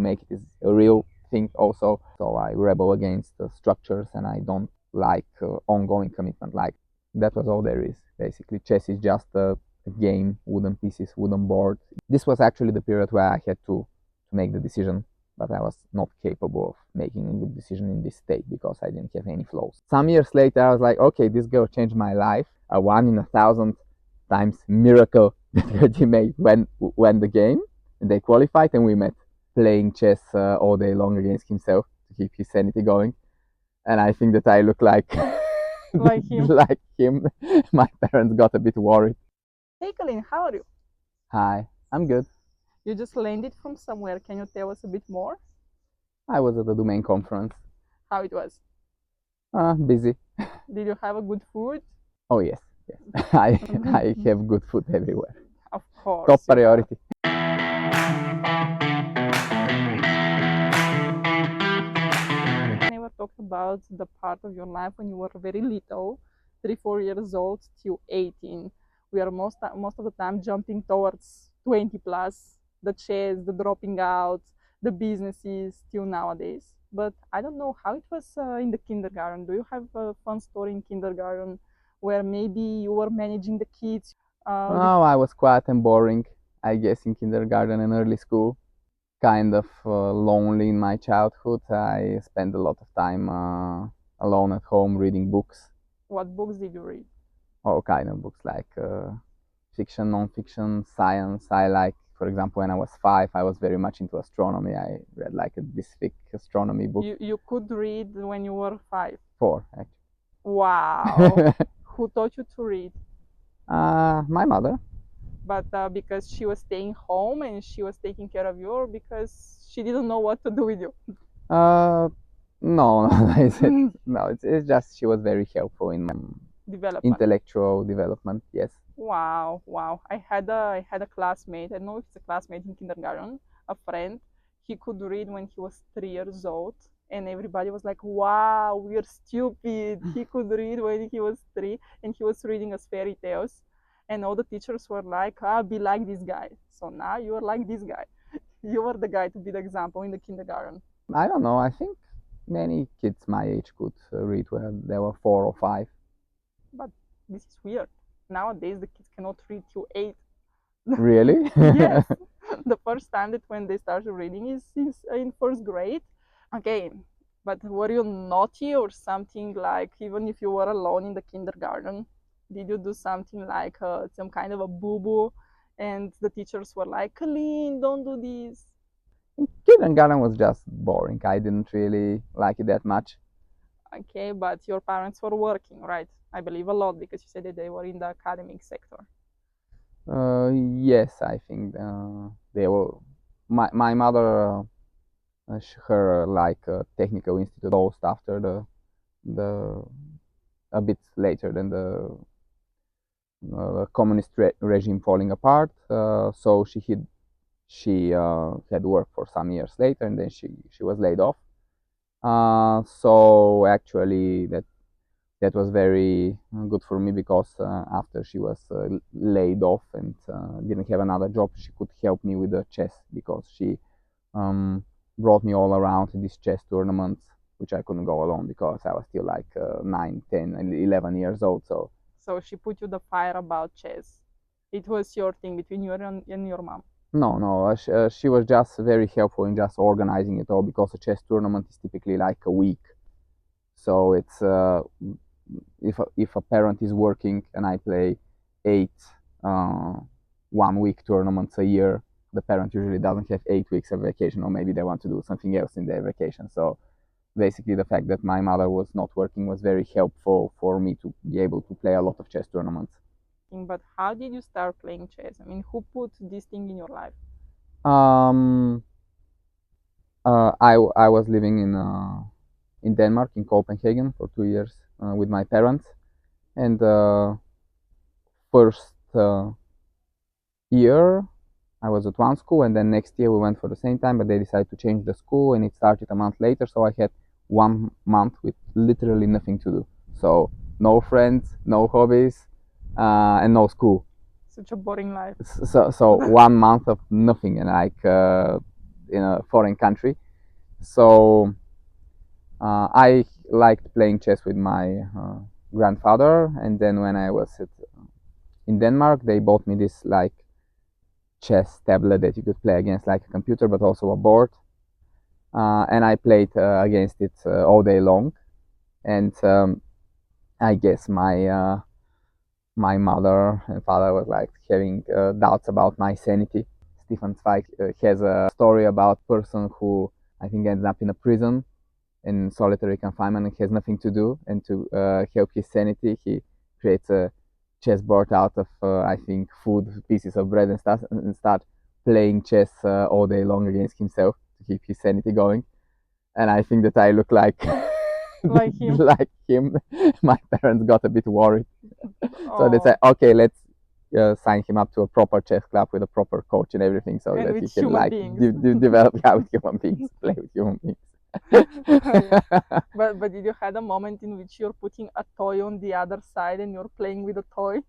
make it a real thing also. So I rebel against the structures, and I don't like ongoing commitment. Like, that was all there is. Basically, chess is just a game, wooden pieces, wooden board. This was actually the period where I had to make the decision, but I was not capable of making a good decision in this state because I didn't have any flows. Some years later, I was like, okay, this girl changed my life. A 1 in 1,000 times miracle that he made when the game, and they qualified, and we met playing chess all day long against himself to keep his sanity going. And I think that I look like Like him. like him. My parents got a bit worried. Hey Colin, how are you? Hi, I'm good. You just landed from somewhere. Can you tell us a bit more? I was at the domain conference. How it was? Busy. Did you have a good food? Oh yes, yes. I have good food everywhere. Of course. Top you have. priority. Never talked about the part of your life when you were very little, 3-4 years old till 18. We are most of the time jumping towards 20 plus, the chess, the dropping out, the businesses till nowadays. But I don't know how it was in the kindergarten. Do you have a fun story in kindergarten where maybe you were managing the kids? Oh, I was quiet and boring, I guess, in kindergarten and early school. Kind of lonely in my childhood. I spent a lot of time alone at home reading books. What books did you read? All kind of books, like fiction, non-fiction, science. I like, for example, when I was 5, I was very much into astronomy. I read like this thick astronomy book. You could read when you were 5. 4, actually. Wow. Who taught you to read? My mother. But because she was staying home and she was taking care of you, or because she didn't know what to do with you? No, no, it's just she was very helpful in my Development. intellectual development. Yes. Wow, wow. I had a classmate. I don't know if it's a classmate in kindergarten, a friend. He could read when he was 3 years old, and everybody was like, "Wow, we're stupid." He could read when he was 3, and he was reading us fairy tales, and all the teachers were like, "Ah, be like this guy." So now you are like this guy. You were the guy to be the example in the kindergarten. I don't know. I think many kids my age could read when they were 4 or 5. But this is weird. Nowadays, the kids cannot read till 8. Really? Yes. The first time that when they started reading is in first grade. Okay, but were you naughty or something, like, even if you were alone in the kindergarten, did you do something like some kind of a boo-boo and the teachers were like, Colleen, don't do this? Kindergarten was just boring. I didn't really like it that much. Okay, but your parents were working, right? I believe a lot, because you said that they were in the academic sector. Yes, I think they were. My mother, her like technical institute closed after the a bit later than the communist regime falling apart. So she had worked for some years later, and then she was laid off. So actually, that was very good for me, because after she was laid off and didn't have another job, she could help me with the chess, because she brought me all around to these chess tournaments, which I couldn't go alone because I was still like 9, 10, 11 years old. So she put you the fire about chess. It was your thing between you and your mom. No, she was just very helpful in just organizing it all, because a chess tournament is typically like a week. So it's if a parent is working and I play 8 1-week tournaments a year, the parent usually doesn't have 8 weeks of vacation, or maybe they want to do something else in their vacation. So basically, the fact that my mother was not working was very helpful for me to be able to play a lot of chess tournaments. But how did you start playing chess? I mean, who put this thing in your life? I was living in Denmark, in Copenhagen, for 2 years with my parents, and first year I was at one school, and then next year we went for the same time, but they decided to change the school, and it started a month later. So I had 1 month with literally nothing to do. So no friends, no hobbies, and no school. Such a boring life. So 1 month of nothing, and like in a foreign country. So I liked playing chess with my grandfather, and then when I was in Denmark, they bought me this like chess tablet that you could play against like a computer, but also a board. And I played against it all day long. And I guess my mother and father was like having doubts about my sanity. Stefan Zweig has a story about a person who I think ends up in a prison in solitary confinement and has nothing to do, and to help his sanity, he creates a chessboard out of I think food, pieces of bread and stuff, and start playing chess all day long against himself to keep his sanity going. And I think that I look like Like him. like him. My parents got a bit worried, so they Oh, said, okay, let's sign him up to a proper chess club with a proper coach and everything, so and that with he can human like beings. develop with human beings, play with human beings. Yeah. But did you had a moment in which you're putting a toy on the other side and you're playing with a toy? No.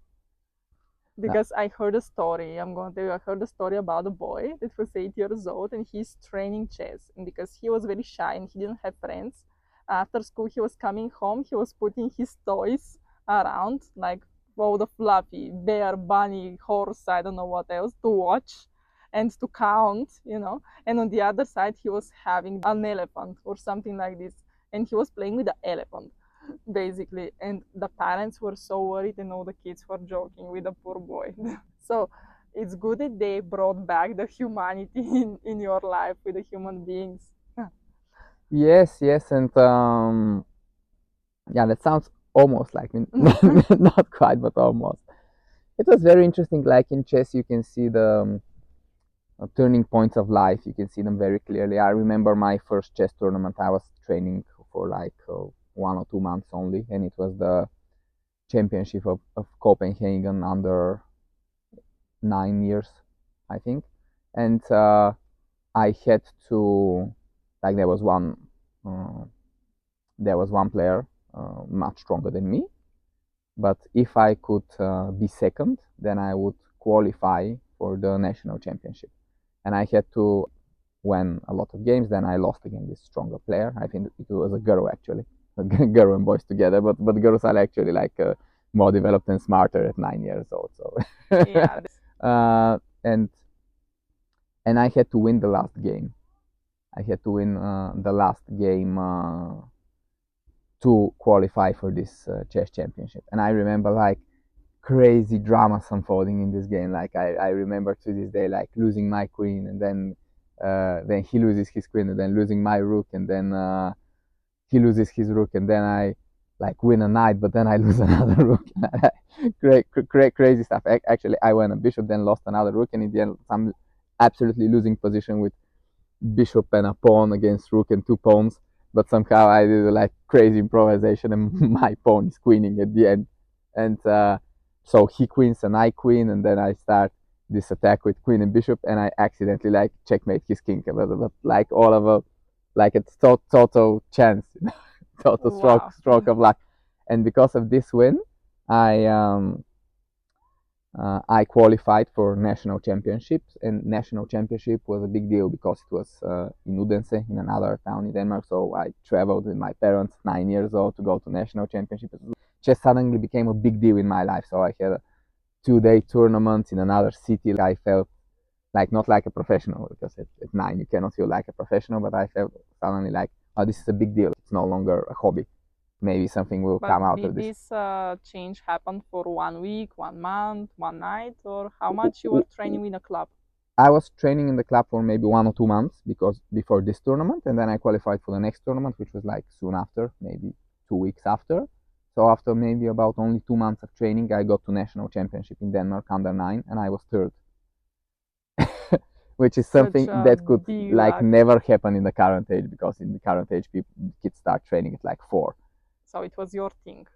Because I heard a story. I'm going to tell you. I heard a story about a boy that was 8 years old and he's training chess. And because he was very shy and he didn't have friends, after school he was coming home. He was putting his toys around, like all the fluffy bear, bunny, horse, I don't know what else, to watch and to count, you know. And on the other side he was having an elephant or something like this, and he was playing with the elephant basically. And the parents were so worried and all the kids were joking with the poor boy. So it's good that they brought back the humanity in your life with the human beings. Yes, yes, and yeah, that sounds almost like me. Not quite, but almost. It was very interesting. Like in chess, you can see the turning points of life. You can see them very clearly. I remember my first chess tournament. I was training for like 1 or 2 months only, and it was the championship of Copenhagen under 9 years, I think. And I had to, like, uh, there was one player much stronger than me, but if I could be second, then I would qualify for the national championship. And I had to win a lot of games. Then I lost against this stronger player. I think it was a girl actually, girl and boys together, but girls are actually like more developed and smarter at 9 years old. So Yeah. uh, and I had to win the last game. I had to win the last game to qualify for this chess championship. And I remember like crazy dramas unfolding in this game. Like I remember to this day like losing my queen, and then he loses his queen, and then losing my rook, and then he loses his rook, and then I like win a knight, but then I lose another rook. Crazy stuff. Actually, I won a bishop, then lost another rook, and in the end, some absolutely losing position with bishop and a pawn against rook and two pawns. But somehow I did like crazy improvisation, and my pawn is queening at the end, and so he queens and I queen, and then I start this attack with queen and bishop, and I accidentally like checkmate his king, but like all of a like it's total chance, total Wow. stroke of luck, and because of this win, I I qualified for national championships, and national championship was a big deal because it was in Odense, in another town in Denmark. So I traveled with my parents, 9 years old, to go to national championship. Chess suddenly became a big deal in my life. So I had a 2-day tournament in another city. I felt like not like a professional, because at 9 you cannot feel like a professional, but I felt suddenly like, oh, this is a big deal. It's no longer a hobby. Maybe something will But come out of did this. this change happen for 1 week, 1 month, one night, or how much you were training in a club? I was training in the club for maybe 1 or 2 months because before this tournament, and then I qualified for the next tournament, which was like soon after, maybe 2 weeks after. So after maybe about only 2 months of training, I got to national championship in Denmark under 9, and I was third, which is Such something a that could big like luck. never happen in the current age, because in the current age, kids start training at like 4. So it was your thing.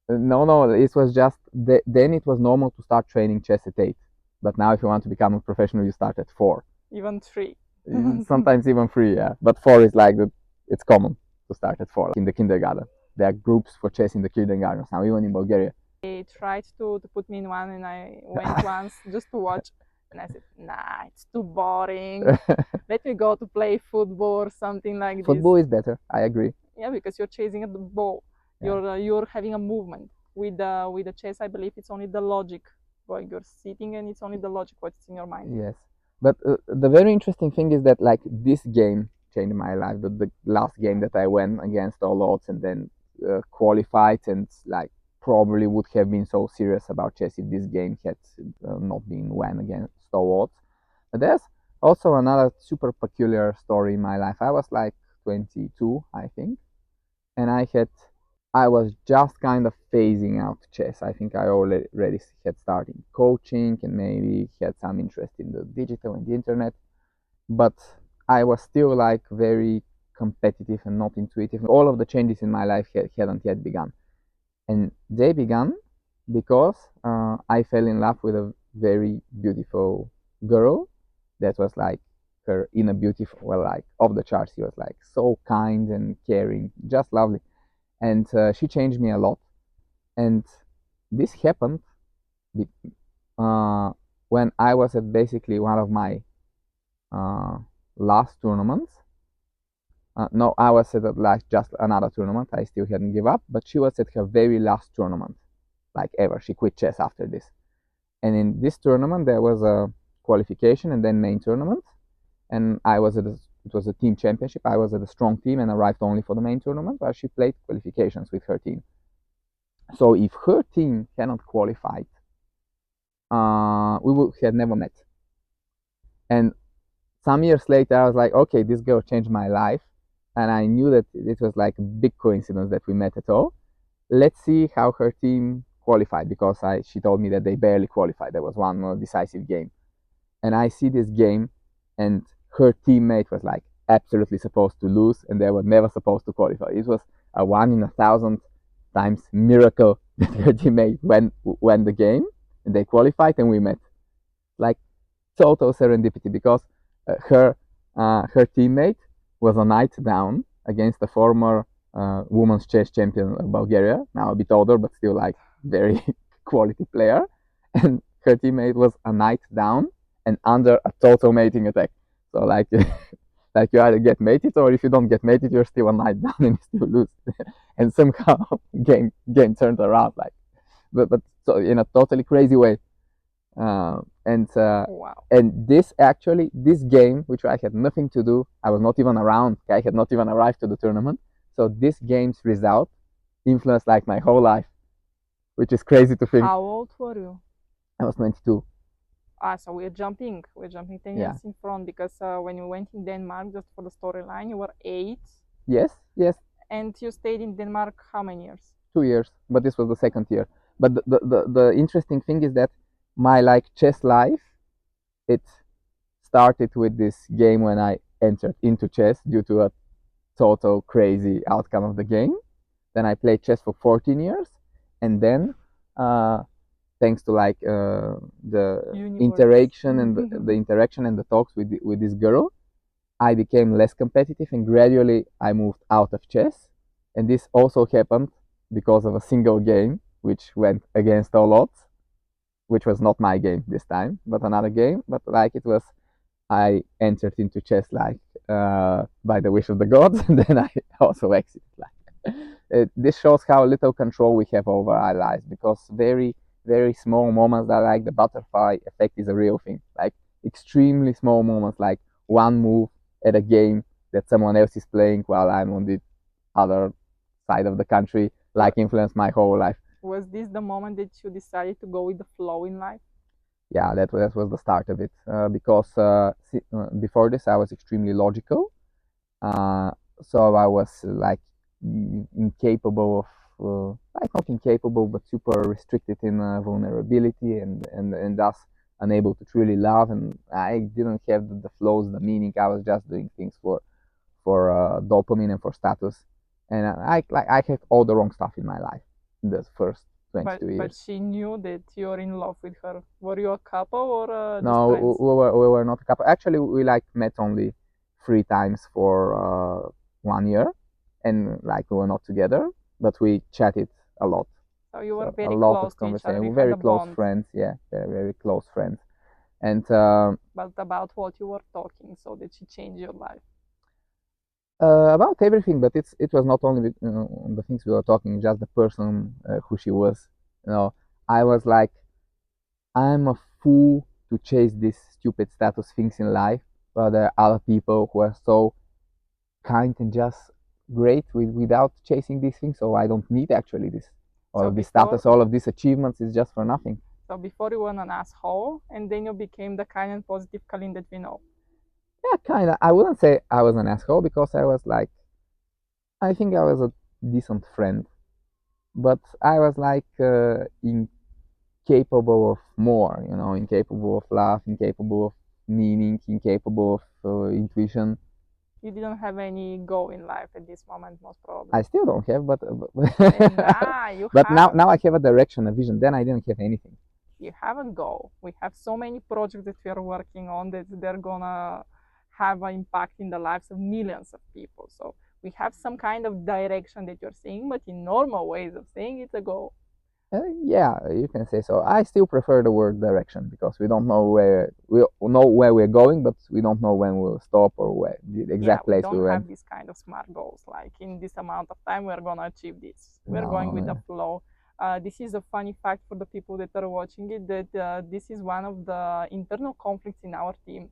No, it was just then it was normal to start training chess at 8, but now if you want to become a professional, you start at 4. Even 3. Sometimes even 3, yeah. But 4 is like it's common to start at 4 in the kindergarten. There are groups for chess in the kindergarten now, even in Bulgaria. They tried to put me in one, and I went once just to watch. And I said, nah, it's too boring. Let me go to play football or something like this. Football is better. I agree. Yeah, because you're chasing the ball. Yeah. You're having a movement. With the chess, I believe it's only the logic. Well, you're sitting and it's only the logic what's in your mind. Yes, but the very interesting thing is that like this game changed my life. The last game that I went against all odds and then qualified, and like probably would have been so serious about chess if this game had not been won against all odds. But there's also another super peculiar story in my life. I was like 22, I think, and I was just kind of phasing out chess. I think I already had started coaching and maybe had some interest in the digital and the internet, but I was still like very competitive and not intuitive. All of the changes in my life hadn't yet begun, and they began because I fell in love with a very beautiful girl that was like her in a beautiful, well, like off the charts. She was like so kind and caring, just lovely, and she changed me a lot. And this happened uh, when I was at basically one of my uh, last tournaments. No, I was at like just another tournament. I still hadn't give up, but she was at her very last tournament, like ever. She quit chess after this. And in this tournament, there was a qualification and then main tournament. And I was it was a team championship. I was at a strong team and arrived only for the main tournament, but she played qualifications with her team. So if her team cannot qualify, we would have never met. And some years later, I was like, okay, this girl changed my life, and I knew that it was like a big coincidence that we met at all. Let's see how her team qualified, because she told me that they barely qualified. There was one more decisive game, and I see this game, and her teammate was like absolutely supposed to lose, and they were never supposed to qualify. It was a 1 in 1,000 times miracle that her teammate won the game, and they qualified, and we met. Like total serendipity, because her teammate was a knight down against a former women's chess champion of Bulgaria, now a bit older but still like very quality player, and her teammate was a knight down and under a total mating attack. So like like you either get mated, or if you don't get mated, you're still a knight down and you still lose. And somehow game turned around, like but so in a totally crazy way. Uh, and Wow. and this game, which I had nothing to do, I was not even around. I had not even arrived to the tournament. So this game's result influenced like my whole life, which is crazy to think. How old were you? I was 22. So we're jumping 10 Yeah. years in front, because when you went in Denmark, just for the storyline, you were 8, Yes, yes, and you stayed in Denmark how many years? 2 years, but this was the second year. But the interesting thing is that my like chess life, it started with this game when I entered into chess due to a total crazy outcome of the game. Then I played chess for 14 years, and then thanks to like the Universe. interaction and the interaction and the talks with this girl, I became less competitive, and gradually I moved out of chess. And this also happened because of a single game which went against all odds, which was not my game this time, but another game. But like it was, I entered into chess like by the wish of the gods, and then I also exited. Like this shows how little control we have over our lives, because very small moments that like the butterfly effect is a real thing. Like extremely small moments, like one move at a game that someone else is playing while I'm on the other side of the country, like influence my whole life. Was this the moment that you decided to go with the flow in life? Yeah, that was the start of it. Because before this, I was extremely logical. Uh, so I was like incapable of, like not incapable, but super restricted in vulnerability, and thus unable to truly love. And I didn't have the flows, the meaning. I was just doing things for dopamine and for status. And I had all the wrong stuff in my life in the first 22 years. But she knew that you're in love with her. Were you a couple or just No, friends? we were not a couple. Actually, we like met only 3 times for 1 year, and like we were not together, but we chatted a lot. So you were So a very lot close of to each other. conversation. You We're had very a close bond. friends. Yeah, very close friends. And But about what you were talking, so that she changed your life. about everything, but it was not only the things we were talking, just the person who she was. You know, I was like, I'm a fool to chase these stupid status things in life, but there are other people who are so kind and just great without chasing these things. So I don't need actually this all So of this before, status, all of these achievements is just for nothing. so before you were an asshole, and then you became the kind and positive Kalin that we know. Yeah, kind of. I wouldn't say I was an asshole because I was like, I think I was a decent friend, but I was like incapable of more, you know, incapable of love, incapable of meaning, incapable of intuition. You didn't have any goal in life at this moment, most probably. I still don't have, but You but have. now I have a direction, a vision. Then I didn't have anything. You have a goal. We have so many projects that we are working on that they're gonna have an impact in the lives of millions of people. So we have some kind of direction that you're seeing, but in normal ways of saying it's a goal. Yeah, you can say so. I still prefer the word direction because we don't know where we know where we're going, but we don't know when we'll stop or where the exact We place we don't went. have this kind of smart goals like in this amount of time we're gonna achieve this. We're going with the No, flow. This is a funny fact for the people that are watching it that this is one of the internal conflicts in our team,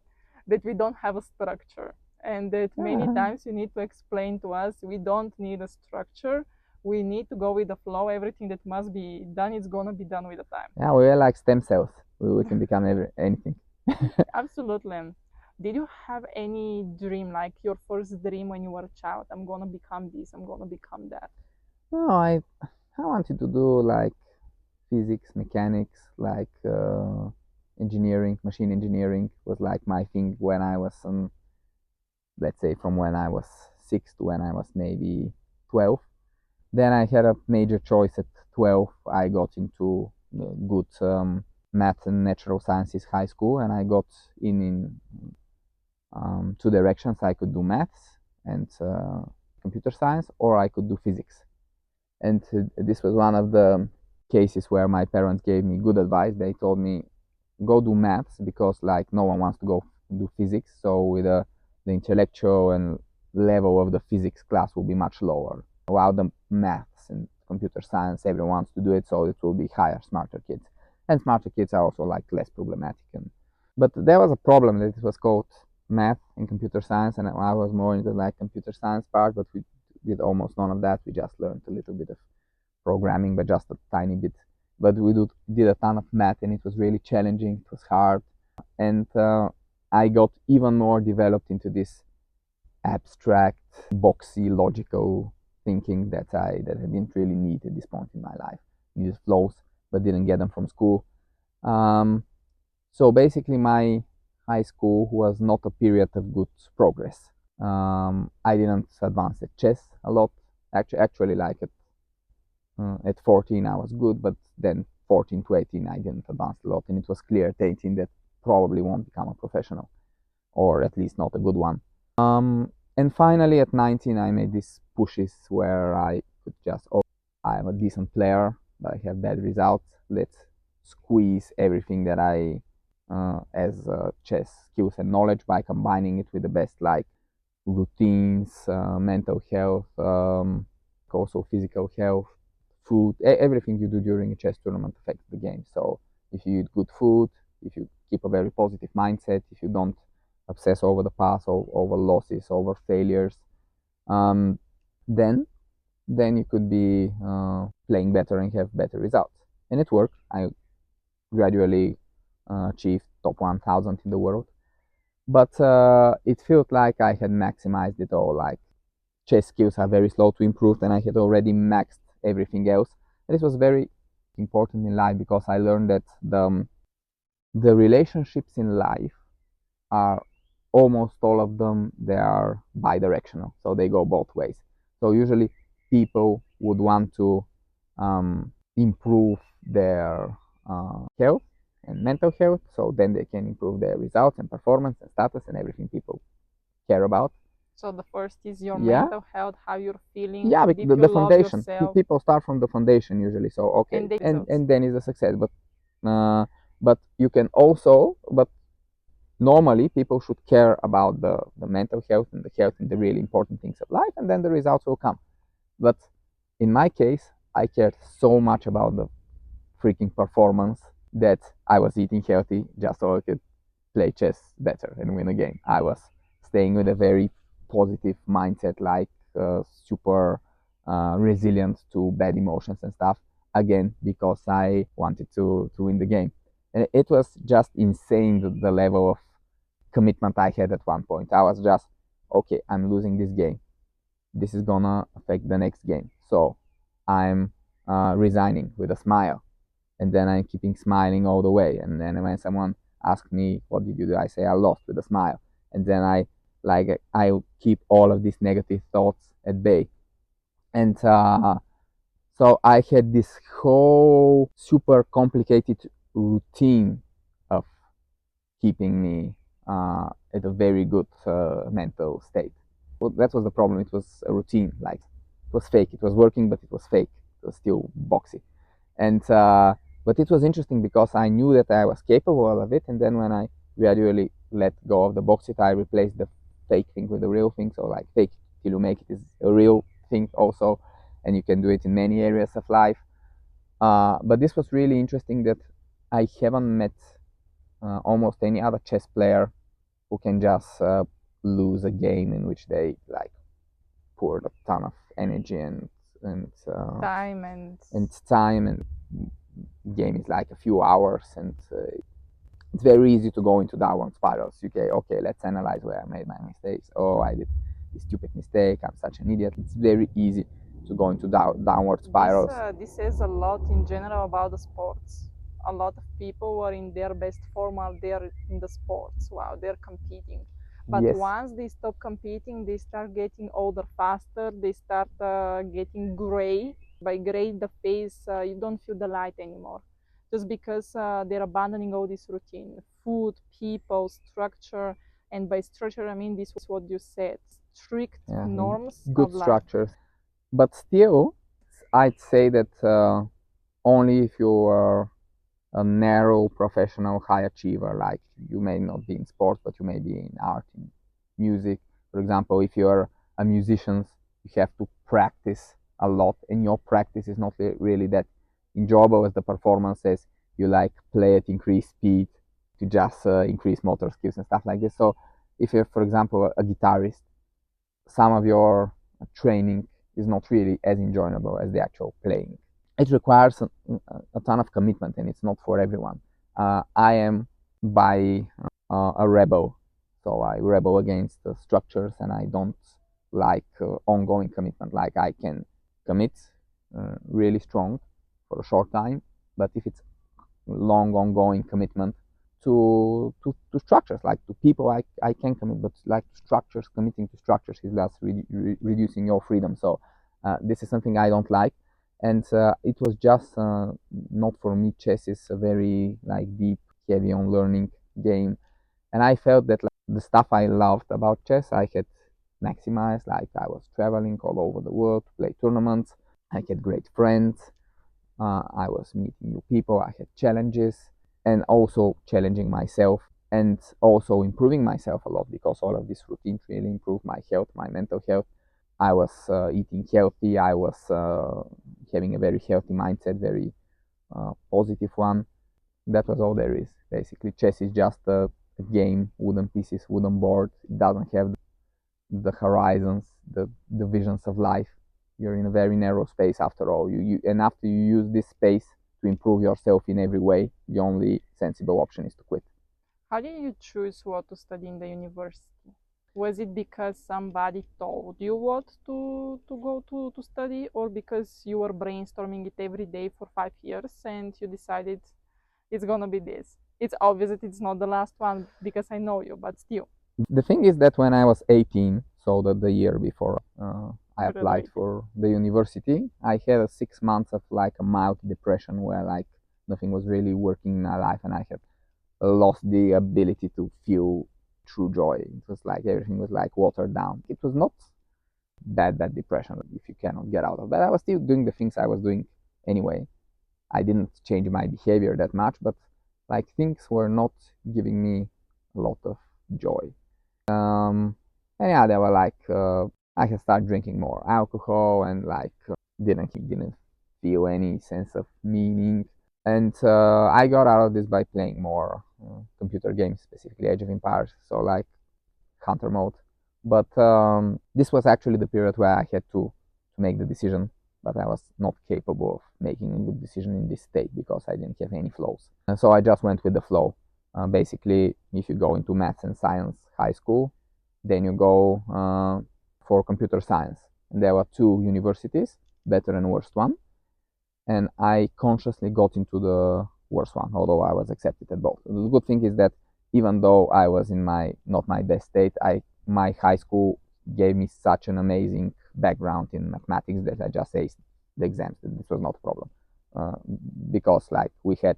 that we don't have a structure, and that many times you need to explain to us we don't need a structure. We need to go with the flow. Everything that must be done is gonna be done with the time. yeah, we're like stem cells. We can become anything. Absolutely. Did you have any dream, like your first dream when you were a child? I'm gonna become this, I'm gonna become that. No, I wanted to do like physics, mechanics, like engineering, machine engineering was like my thing when I was let's say from when I was 6 to when I was maybe 12. Then I had a major choice at 12. I got into good math and natural sciences high school, and I got in two directions. I could do maths and computer science, or I could do physics. And this was one of the cases where my parents gave me good advice. They told me, go do maths because like no one wants to go do physics. So with the intellectual and level of the physics class will be much lower. While the maths and computer science, everyone wants to do it, so it will be higher, smarter kids. And smarter kids are also like less problematic. But there was a problem that it was called math and computer science, and I was more into like computer science part, but we did almost none of that. We just learned a little bit of programming, but just a tiny bit. But we did a ton of math, and it was really challenging. It was hard, and I got even more developed into this abstract, boxy, logical thinking that I didn't really need at this point in my life. Needed flows, but didn't get them from school. So basically, my high school was not a period of good progress. I didn't advance at chess a lot. Actually, like at 14, I was good, but then 14 to 18, I didn't advance a lot, and it was clear at 18 that probably won't become a professional, or at least not a good one. And finally, at 19, I made these pushes where I could just, oh, I'm a decent player, but I have bad results. Let's squeeze everything that I as chess skills and knowledge by combining it with the best like routines, mental health, also physical health, food. Everything you do during a chess tournament affects the game. So if you eat good food, if you keep a very positive mindset, if you don't obsess over the past, or over losses, over failures, um, then you could be playing better and have better results. And it worked. I gradually achieved top 1000 in the world. But it felt like I had maximized it all. Like chess skills are very slow to improve, and I had already maxed everything else. And this was very important in life because I learned that the relationships in life are almost all of them, they are bi-directional, so they go both ways. So usually people would want to improve their health and mental health, so then they can improve their results and performance and status and everything people care about. So the first is your Yeah, mental health, how you're feeling, yeah, how deep the you love foundation. yourself, People start from the foundation usually, so okay, and then results. and then is the success. But you can also, but Normally people should care about the mental health and the health and the really important things of life, and then the results will come. But in my case, I cared so much about the freaking performance that I was eating healthy just so I could play chess better and win a game. I was staying with a very positive mindset, like super resilient to bad emotions and stuff. Again, because I wanted to win the game, and it was just insane the level of commitment I had at one point. I was just, okay, I'm losing this game. This is gonna affect the next game, so I'm resigning with a smile, and then I'm keeping smiling all the way. And then when someone asks me, "What did you do?" I say, "I lost," with a smile. And then I keep all of these negative thoughts at bay. And so I had this whole super complicated routine of keeping me at a very good mental state. Well, that was the problem. It was a routine. Like, it was fake. It was working, but it was fake. It was still boxy. And but it was interesting because I knew that I was capable of it. And then when I gradually let go of the box it, I replaced the fake thing with the real thing. So like, fake till you make it is a real thing also, and you can do it in many areas of life. But this was really interesting that I haven't met almost any other chess player who can just lose a game in which they like poured a ton of energy and Time and time, and game is like a few hours, and it's very easy to go into downward spirals. Okay, let's analyze where I made my mistakes. Oh, I did this stupid mistake. I'm such an idiot. It's very easy to go into downward spirals. this says a lot in general about the sports. A lot of people are in their best form while they're in the sports, while they're competing. But Yes. once they stop competing, they start getting older faster. They start getting gray. By gray, the face, you don't feel the light anymore. Just because they're abandoning all this routine, food, people, structure. And by structure, I mean this was what you said, strict norms good of life. structures. But still, I'd say that only if you are a narrow professional high achiever, like you may not be in sports, but you may be in art, in music. For example, if you're a musician, you have to practice a lot, and your practice is not really that enjoyable as the performances. You like play at increased speed to just increase motor skills and stuff like this. So if you're, for example, a guitarist, some of your training is not really as enjoyable as the actual playing. It requires a ton of commitment, and it's not for everyone. I am by a rebel, so I rebel against the structures, and I don't like ongoing commitment. Like, I can commit really strong for a short time, but if it's long ongoing commitment to structures, like to people, I can commit, but like structures, committing to structures is just reducing your freedom. So this is something I don't like, and it was just not for me. Chess is a very like deep, heavy on learning game, and I felt that like the stuff I loved about chess I had maximized. Like, I was traveling all over the world to play tournaments. I had great friends. I was meeting new people. I had challenges, and also challenging myself, and also improving myself a lot, because all of these routines really improved my health, my mental health. I was eating healthy. I was having a very healthy mindset, very positive one. That was all there is. Basically, chess is just a game, wooden pieces, wooden board. It doesn't have the horizons, the visions of life. You're in a very narrow space after all. And after you use this space to improve yourself in every way, the only sensible option is to quit. How did you choose what to study in the university? Was it because somebody told you what to go to study, or because you were brainstorming it every day for 5 years and you decided it's gonna be this? It's obvious that it's not the last one because I know you, but still. The thing is that when I was 18, so that the year before I applied Graduated. for the university, I had 6 months of like a mild depression where like nothing was really working in my life, and I had lost the ability to feel true joy. It was like everything was like watered down. It was not bad depression if you cannot get out of that. I was still doing the things I was doing anyway. I didn't change my behavior that much, but like things were not giving me a lot of joy. And yeah, they were like I had started drinking more alcohol and like didn't feel any sense of meaning. And I got out of this by playing more computer games, specifically Age of Empires, so like Hunter mode. But this was actually the period where I had to make the decision, but I was not capable of making a good decision in this state because I didn't have any flows. And so I just went with the flow. Basically, if you go into maths and science high school, then you go for computer science. And there were two universities, better and worst one. And I consciously got into the worst one, although I was accepted at both. The good thing is that even though I was in my not my best state, my high school gave me such an amazing background in mathematics that I just aced the exams. This was not a problem because like we had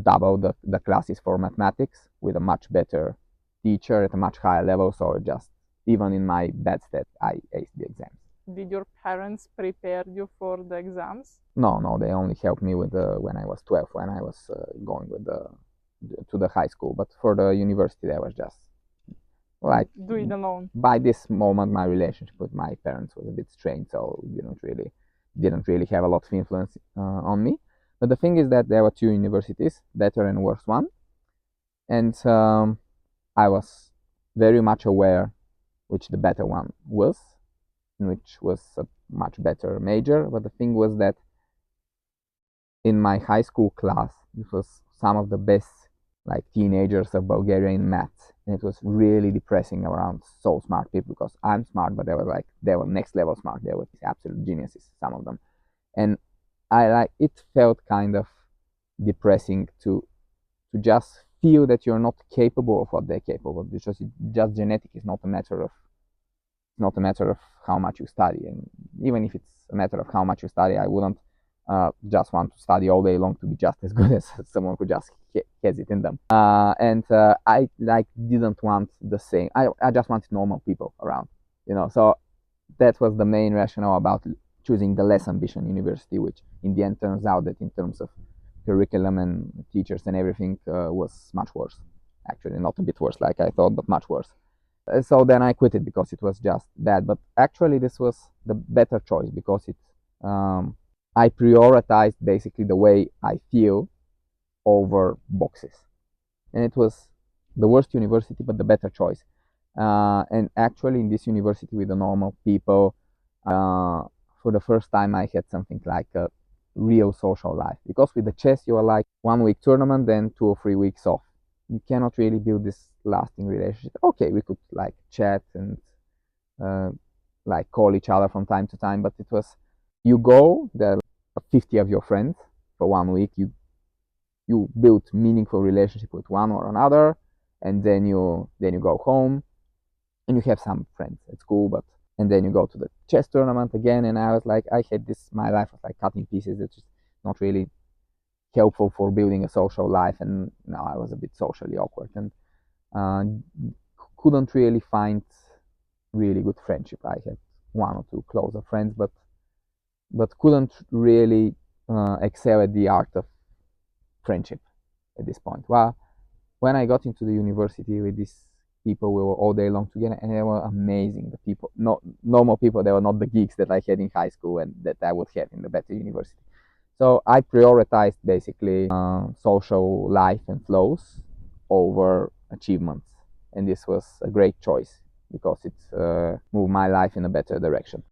double the classes for mathematics with a much better teacher at a much higher level. So just even in my bad state, I aced the exams. Did your parents prepare you for the exams? No, they only helped me with when I was 12, when I was going with to the high school. But for the university, I was just like Do it alone. by this moment, my relationship with my parents was a bit strained, so didn't really have a lot of influence on me. But the thing is that there were two universities, better and worse one, and I was very much aware which the better one was, which was a much better major. But the thing was that in my high school class, it was some of the best like teenagers of Bulgaria in maths, and it was really depressing around so smart people because I'm smart, but they were next level smart. They were absolute geniuses, some of them, and I like it felt kind of depressing to just feel that you're not capable of what they're capable of because just genetic is not a matter of how much you study, and even if it's a matter of how much you study, I wouldn't just want to study all day long to be just as good as someone who just has it in them. And I like didn't want the same. I just wanted normal people around, So that was the main rationale about choosing the less ambition university, which in the end turns out that in terms of curriculum and teachers and everything was much worse. Actually, not a bit worse like I thought, but much worse. So then I quit it because it was just bad. But actually, this was the better choice because I prioritized basically the way I feel over boxes, and it was the worst university, but the better choice. And actually, in this university with the normal people, for the first time, I had something like a real social life. Because with the chess, you are like 1 week tournament, then 2 or 3 weeks off. You cannot really build this lasting relationship. Okay, we could like chat and like call each other from time to time, but it was you go there are 50 of your friends for 1 week. You build meaningful relationship with one or another, and then you go home, and you have some friends at school, but and then you go to the chess tournament again. And I was like, I had this. My life was like cut in pieces. It's just not really helpful for building a social life, and now I was a bit socially awkward and couldn't really find really good friendship. I had one or two closer friends, but couldn't really excel at the art of friendship at this point. Well, when I got into the university with these people, we were all day long together, and they were amazing. The people, not normal people, they were not the geeks that I had in high school and that I would have in the better university. So I prioritized basically social life and flows over achievements, and this was a great choice because it moved my life in a better direction.